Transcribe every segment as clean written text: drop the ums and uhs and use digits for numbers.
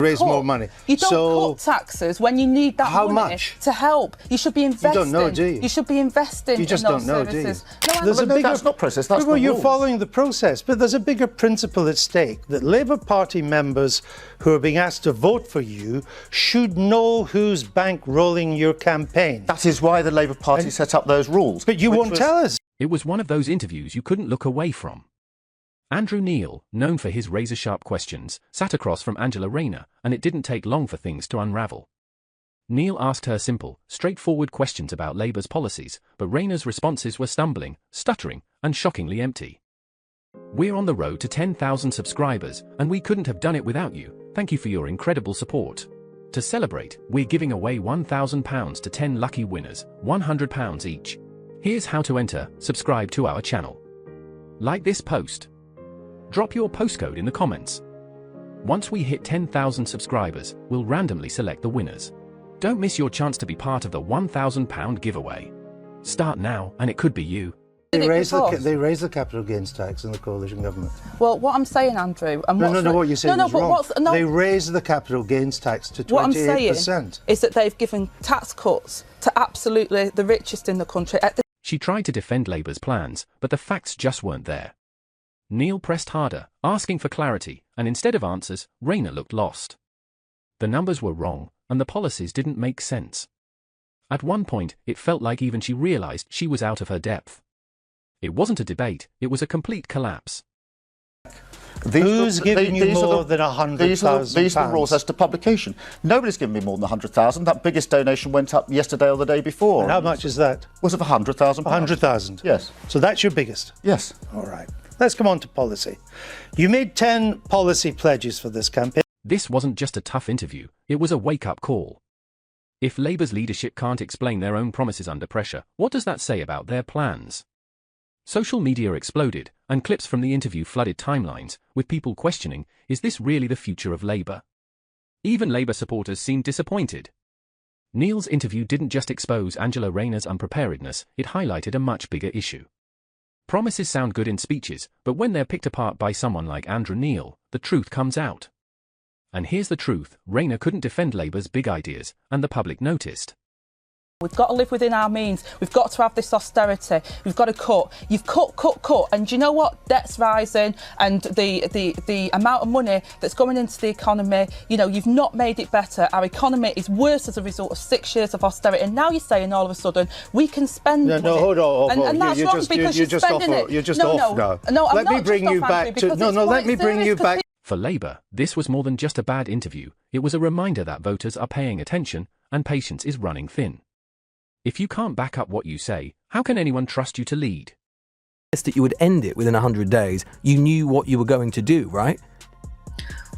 raise more money. You don't cut taxes when you need that money to help. You should be investing. You don't know, do you? You should be investing. You just in those don't know, services. do you? No, that's not process. That's well, the you're rules. following the process, but there's a bigger principle at stake that Labour Party members who are being asked to vote for you should know who's bankrolling your campaign. That is why the Labour Party set up those rules. But you won't tell us. It was one of those interviews you couldn't look away from. Andrew Neil, known for his razor-sharp questions, sat across from Angela Rayner, and it didn't take long for things to unravel. Neil asked her simple, straightforward questions about Labour's policies, but Rayner's responses were stumbling, stuttering, and shockingly empty. "We're on the road to 10,000 subscribers, and we couldn't have done it without you. Thank you for your incredible support. To celebrate, we're giving away £1,000 to 10 lucky winners, £100 each. Here's how to enter. Subscribe to our channel. Like this post. Drop your postcode in the comments. Once we hit 10,000 subscribers, we'll randomly select the winners. Don't miss your chance to be part of the £1,000 giveaway. Start now, and it could be you." They raise the capital gains tax in the coalition government. Well, what I'm saying, Andrew, and what you're saying is wrong. They raised the capital gains tax to 28%. What I'm saying is that they've given tax cuts to absolutely the richest in the country. She tried to defend Labour's plans, but the facts just weren't there. Neil pressed harder, asking for clarity, and instead of answers, Rayner looked lost. The numbers were wrong, and the policies didn't make sense. At one point, it felt like even she realised she was out of her depth. It wasn't a debate, it was a complete collapse. Who's giving you more than £100,000? These are the rules as to publication. Nobody's given me more than £100,000. That biggest donation went up yesterday or the day before. And how much is that? Was it £100,000? £100,000? Yes. So that's your biggest? Yes. All right. Let's come on to policy. You made 10 policy pledges for this campaign. This wasn't just a tough interview, it was a wake-up call. If Labour's leadership can't explain their own promises under pressure, what does that say about their plans? Social media exploded, and clips from the interview flooded timelines, with people questioning, is this really the future of Labour? Even Labour supporters seemed disappointed. Neil's interview didn't just expose Angela Rayner's unpreparedness, it highlighted a much bigger issue. Promises sound good in speeches, but when they're picked apart by someone like Andrew Neil, the truth comes out. And here's the truth, Rayner couldn't defend Labour's big ideas, and the public noticed. We've got to live within our means. We've got to have this austerity. We've got to cut. You've cut. And do you know what? Debt's rising, and the amount of money that's going into the economy, you know, you've not made it better. Our economy is worse as a result of 6 years of austerity. And now you're saying all of a sudden we can spend money. No, hold on. And that's wrong because you're spending it. You're just off now. No, let me bring you back to... let me bring you back... For Labour, this was more than just a bad interview. It was a reminder that voters are paying attention, and patience is running thin. If you can't back up what you say, how can anyone trust you to lead? That you would end it within 100 days. You knew what you were going to do, right?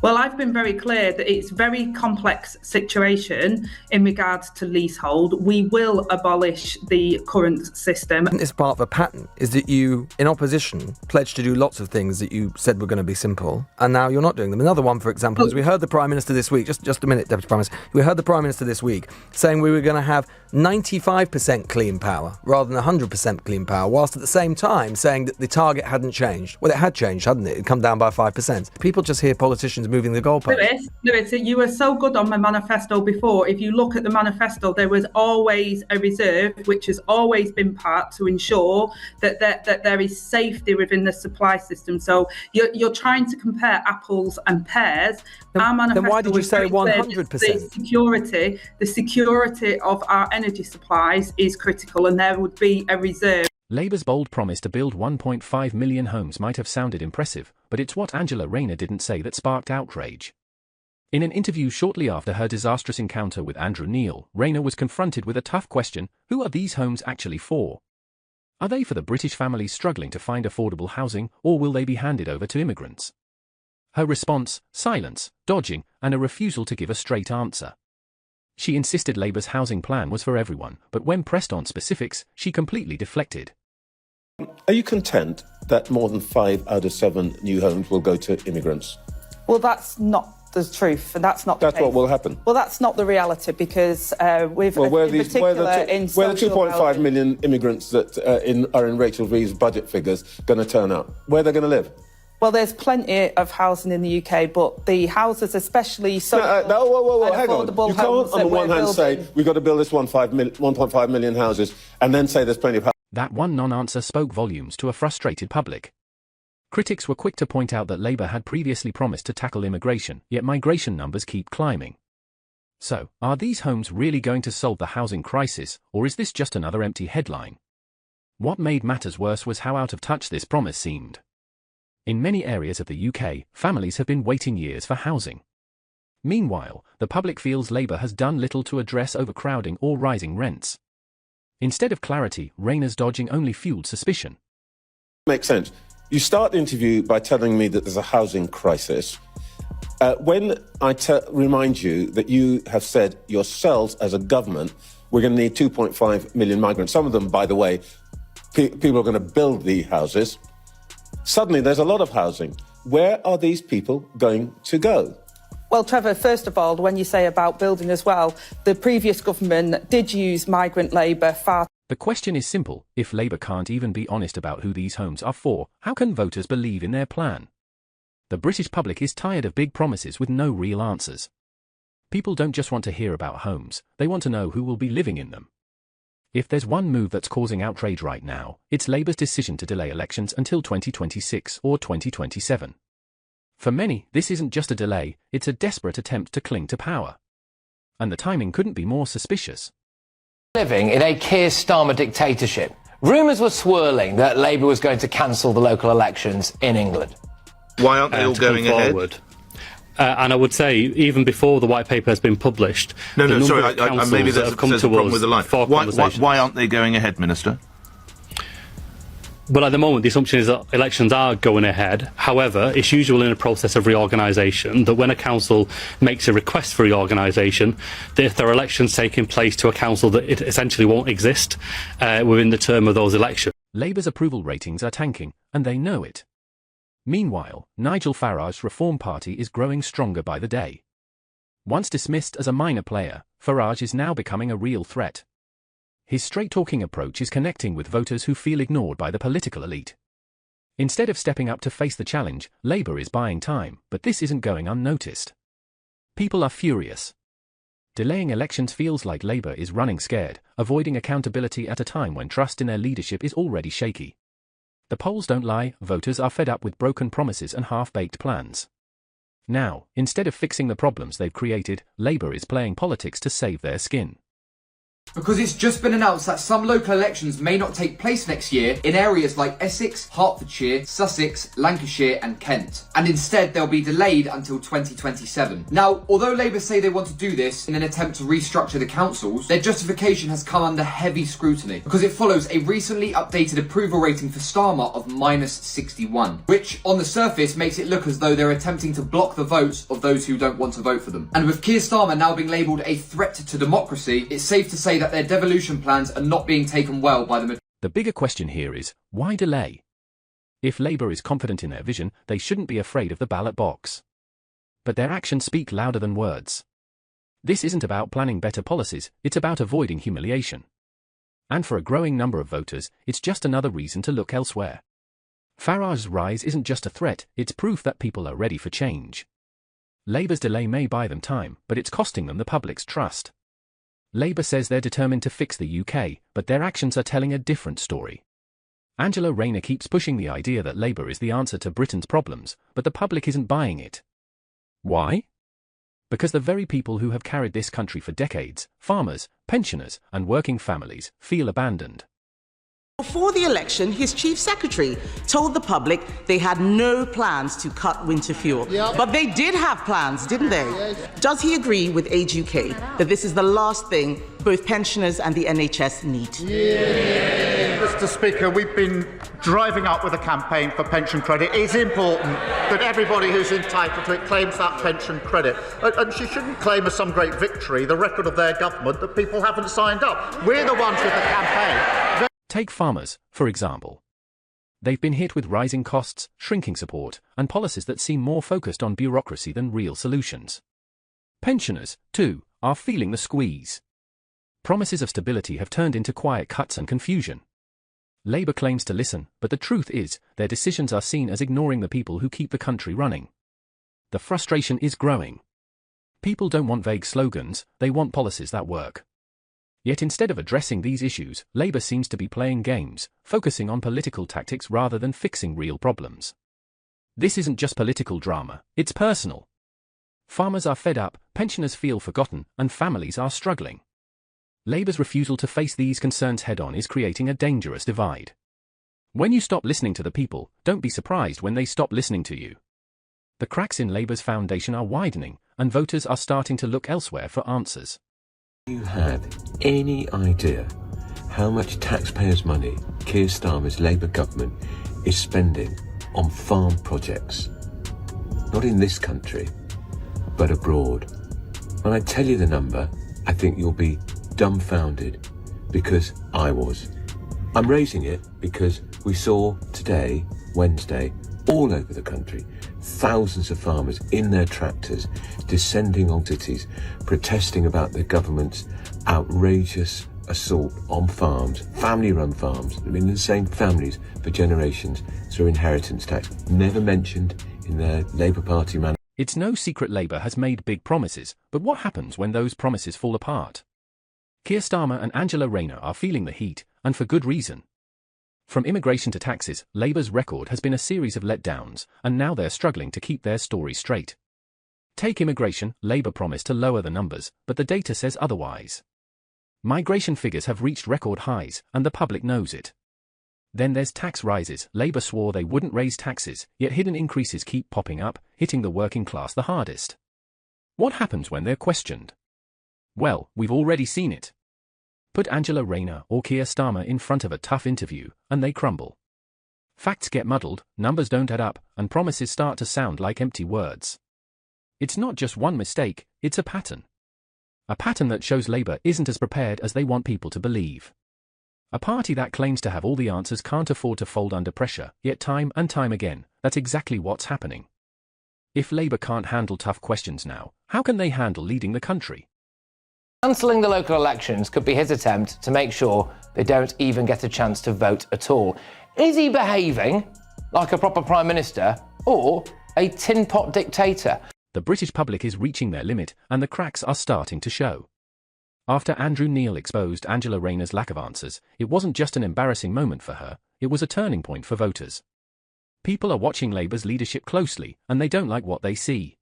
Well, I've been very clear that it's a very complex situation in regards to leasehold. We will abolish the current system. It's part of a pattern, is that you, in opposition, pledged to do lots of things that you said were going to be simple, and now you're not doing them. Another one, for example, is we heard the Prime Minister this week, just a minute, Deputy Prime Minister, we heard the Prime Minister this week saying we were going to have 95% clean power rather than 100% clean power, whilst at the same time saying that the target hadn't changed. Well, it had changed, hadn't it? It had come down by 5%. People just hear politicians moving the goalposts. Lewis, you were so good on my manifesto before. If you look at the manifesto, there was always a reserve, which has always been part to ensure that there is safety within the supply system. So you're trying to compare apples and pears. Our manifesto, then why did you say 100%? The security of our energy supplies is critical, and there would be a reserve. Labour's bold promise to build 1.5 million homes might have sounded impressive, but it's what Angela Rayner didn't say that sparked outrage. In an interview shortly after her disastrous encounter with Andrew Neil, Rayner was confronted with a tough question: who are these homes actually for? Are they for the British families struggling to find affordable housing, or will they be handed over to immigrants? Her response: silence, dodging, and a refusal to give a straight answer. She insisted Labour's housing plan was for everyone, but when pressed on specifics, she completely deflected. Are you content that more than 5 out of 7 new homes will go to immigrants? Well, that's not the truth, and that's not the case. That's what will happen. Well, that's not the reality, because where the 2.5 million immigrants that are in Rachel Reeves' budget figures going to turn up? Where are they going to live? Well, there's plenty of housing in the UK, but the houses, especially Whoa, hang on. affordable You can't, homes on the that one we're hand, say building. we've got to build this 1.5 million houses, and then say there's plenty of houses. That one non-answer spoke volumes to a frustrated public. Critics were quick to point out that Labour had previously promised to tackle immigration, yet migration numbers keep climbing. So, are these homes really going to solve the housing crisis, or is this just another empty headline? What made matters worse was how out of touch this promise seemed. In many areas of the UK, families have been waiting years for housing. Meanwhile, the public feels Labour has done little to address overcrowding or rising rents. Instead of clarity, Rayner's dodging only fueled suspicion. Makes sense. You start the interview by telling me that there's a housing crisis. When I remind you that you have said yourselves as a government, we're going to need 2.5 million migrants. Some of them, by the way, people are going to build the houses. Suddenly, there's a lot of housing. Where are these people going to go? Well, Trevor, first of all, when you say about building as well, the previous government did use migrant labour far. The question is simple: if Labour can't even be honest about who these homes are for, how can voters believe in their plan? The British public is tired of big promises with no real answers. People don't just want to hear about homes, they want to know who will be living in them. If there's one move that's causing outrage right now, it's Labour's decision to delay elections until 2026 or 2027. For many, this isn't just a delay, it's a desperate attempt to cling to power. And the timing couldn't be more suspicious. Living in a Keir Starmer dictatorship, rumours were swirling that Labour was going to cancel the local elections in England. Why aren't they all going ahead? Forward. And I would say, even before the white paper has been published, Maybe there's there's a problem with the line. Why aren't they going ahead, Minister? Well, at the moment, the assumption is that elections are going ahead. However, it's usual in a process of reorganisation that when a council makes a request for reorganisation, that if there are elections taking place to a council, that it essentially won't exist within the term of those elections. Labour's approval ratings are tanking, and they know it. Meanwhile, Nigel Farage's Reform Party is growing stronger by the day. Once dismissed as a minor player, Farage is now becoming a real threat. His straight-talking approach is connecting with voters who feel ignored by the political elite. Instead of stepping up to face the challenge, Labour is buying time, but this isn't going unnoticed. People are furious. Delaying elections feels like Labour is running scared, avoiding accountability at a time when trust in their leadership is already shaky. The polls don't lie, voters are fed up with broken promises and half-baked plans. Now, instead of fixing the problems they've created, Labour is playing politics to save their skin. Because it's just been announced that some local elections may not take place next year in areas like Essex, Hertfordshire, Sussex, Lancashire and Kent. And instead they'll be delayed until 2027. Now, although Labour say they want to do this in an attempt to restructure the councils, their justification has come under heavy scrutiny because it follows a recently updated approval rating for Starmer of -61, which on the surface makes it look as though they're attempting to block the votes of those who don't want to vote for them. And with Keir Starmer now being labelled a threat to democracy, it's safe to say that their devolution plans are not being taken well by the... The bigger question here is, why delay? If Labour is confident in their vision, they shouldn't be afraid of the ballot box. But their actions speak louder than words. This isn't about planning better policies, it's about avoiding humiliation. And for a growing number of voters, it's just another reason to look elsewhere. Farage's rise isn't just a threat, it's proof that people are ready for change. Labour's delay may buy them time, but it's costing them the public's trust. Labour says they're determined to fix the UK, but their actions are telling a different story. Rayner keeps pushing the idea that Labour is the answer to Britain's problems, but the public isn't buying it. Why? Because the very people who have carried this country for decades, farmers, pensioners, and working families, feel abandoned. Before the election, his chief secretary told the public they had no plans to cut winter fuel. Yep. But they did have plans, didn't they? Yes. Does he agree with Age UK that this is the last thing both pensioners and the NHS need? Yeah. Mr. Speaker, we've been driving up with a campaign for pension credit. It's important that everybody who's entitled to it claims that pension credit. And she shouldn't claim as some great victory the record of their government that people haven't signed up. We're the ones with the campaign. Take farmers, for example. They've been hit with rising costs, shrinking support, and policies that seem more focused on bureaucracy than real solutions. Pensioners, too, are feeling the squeeze. Promises of stability have turned into quiet cuts and confusion. Labour claims to listen, but the truth is, their decisions are seen as ignoring the people who keep the country running. The frustration is growing. People don't want vague slogans, they want policies that work. Yet instead of addressing these issues, Labour seems to be playing games, focusing on political tactics rather than fixing real problems. This isn't just political drama, it's personal. Farmers are fed up, pensioners feel forgotten, and families are struggling. Labour's refusal to face these concerns head-on is creating a dangerous divide. When you stop listening to the people, don't be surprised when they stop listening to you. The cracks in Labour's foundation are widening, and voters are starting to look elsewhere for answers. Do you have any idea how much taxpayers' money Keir Starmer's Labour government is spending on farm projects? Not in this country, but abroad. When I tell you the number, I think you'll be dumbfounded, because I was. I'm raising it because we saw today, Wednesday, all over the country, thousands of farmers in their tractors descending on cities, protesting about the government's outrageous assault on farms, family-run farms, that have been in the same families for generations through inheritance tax, never mentioned in their Labour Party manifesto. It's no secret Labour has made big promises, but what happens when those promises fall apart? Keir Starmer and Angela Rayner are feeling the heat, and for good reason. From immigration to taxes, Labour's record has been a series of letdowns, and now they're struggling to keep their story straight. Take immigration, Labour promised to lower the numbers, but the data says otherwise. Migration figures have reached record highs, and the public knows it. Then there's tax rises. Labour swore they wouldn't raise taxes, yet hidden increases keep popping up, hitting the working class the hardest. What happens when they're questioned? Well, we've already seen it. Put Angela Rayner or Keir Starmer in front of a tough interview, and they crumble. Facts get muddled, numbers don't add up, and promises start to sound like empty words. It's not just one mistake, it's a pattern. A pattern that shows Labour isn't as prepared as they want people to believe. A party that claims to have all the answers can't afford to fold under pressure, yet time and time again, that's exactly what's happening. If Labour can't handle tough questions now, how can they handle leading the country? Cancelling the local elections could be his attempt to make sure they don't even get a chance to vote at all. Is he behaving like a proper Prime Minister or a tin pot dictator? The British public is reaching their limit, and the cracks are starting to show. After Andrew Neil exposed Angela Rayner's lack of answers, it wasn't just an embarrassing moment for her, it was a turning point for voters. People are watching Labour's leadership closely, and they don't like what they see.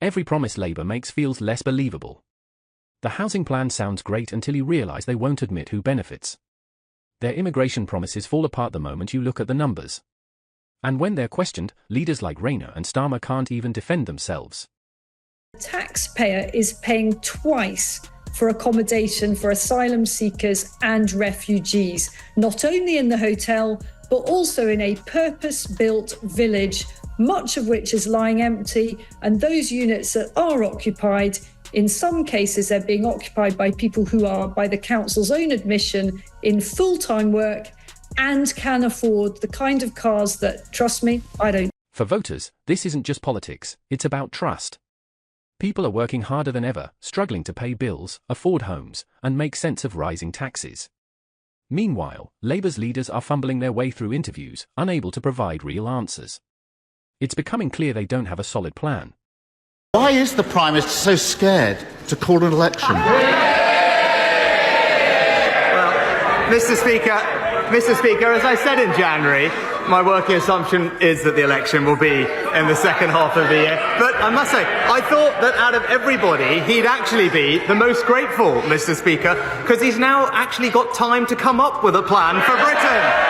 Every promise Labour makes feels less believable. The housing plan sounds great until you realise they won't admit who benefits. Their immigration promises fall apart the moment you look at the numbers. And when they're questioned, leaders like Rayner and Starmer can't even defend themselves. The taxpayer is paying twice for accommodation for asylum seekers and refugees, not only in the hotel, but also in a purpose-built village, much of which is lying empty, and those units that are occupied, in some cases they're being occupied by people who are, by the council's own admission, in full-time work and can afford the kind of cars that, trust me, I don't. For voters, this isn't just politics, it's about trust. People are working harder than ever, struggling to pay bills, afford homes, and make sense of rising taxes. Meanwhile, Labour's leaders are fumbling their way through interviews, unable to provide real answers. It's becoming clear they don't have a solid plan. Why is the Prime Minister so scared to call an election? Well, Mr. Speaker, as I said in January, my working assumption is that the election will be in the second half of the year. But I must say, I thought that out of everybody, he'd actually be the most grateful, Mr. Speaker, because he's now actually got time to come up with a plan for Britain.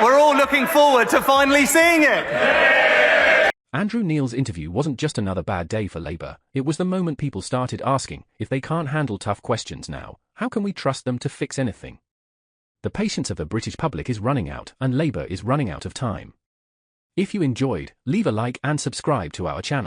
We're all looking forward to finally seeing it. Andrew Neil's interview wasn't just another bad day for Labour, it was the moment people started asking, if they can't handle tough questions now, how can we trust them to fix anything? The patience of the British public is running out, and Labour is running out of time. If you enjoyed, leave a like and subscribe to our channel.